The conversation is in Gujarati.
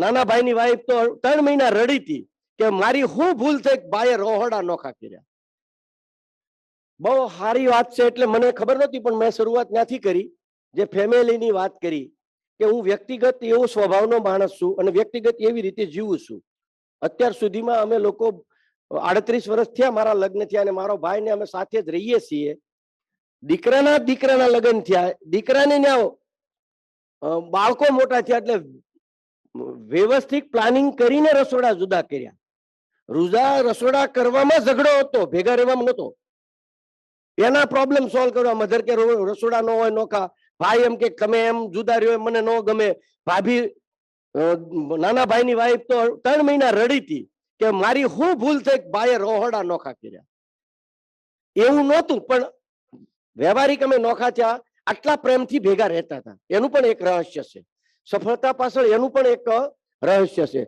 નાના ભાઈની વાઈફ તો 3 મહિના રડી હતી કે મારી શું ભૂલ થઈ ભાઈએ રોહડા નોખા કર્યા. બહુ સારી વાત છે. એટલે મને ખબર નહોતી પણ મેં શરૂઆત ત્યાંથી કરી જે ફેમિલીની વાત કરી કે હું વ્યક્તિગત એવો સ્વભાવનો માણસ છું અને વ્યક્તિગત એવી રીતે જીવું છું. અત્યાર સુધીમાં અમે લોકો 38 વર્ષ થયા મારા લગ્ન થયા અને મારો ભાઈ ને અમે સાથે જ રહીએ છીએ. દીકરાના લગ્ન થયા, દીકરાને ત્યાં બાળકો મોટા થયા એટલે વ્યવસ્થિત પ્લાનિંગ કરીને રસોડા જુદા કર્યા. રસોડા કરવામાં ઝઘડો હતો, ભેગા રહેવામાં નહોતો. એના પ્રોબ્લેમ સોલ્વ કરવા મધર કે રસોડા ન હોય નોખા, ભાઈ એમ કે તમે એમ જુદા રહ્યો મને ન ગમે, ભાભી નાના ભાઈની વાઈફ તો 3 મહિના રડી હતી કે મારી શું ભૂલ થઈ ભાઈએ રોહડા નોખા કર્યા. એવું નહોતું પણ વ્યવહારિક અમે નોખા થયા, આટલા પ્રેમથી ભેગા રહેતા હતા. એનું પણ એક રહસ્ય છે. સફળતા પાછળ એનું પણ એક રહસ્ય છે.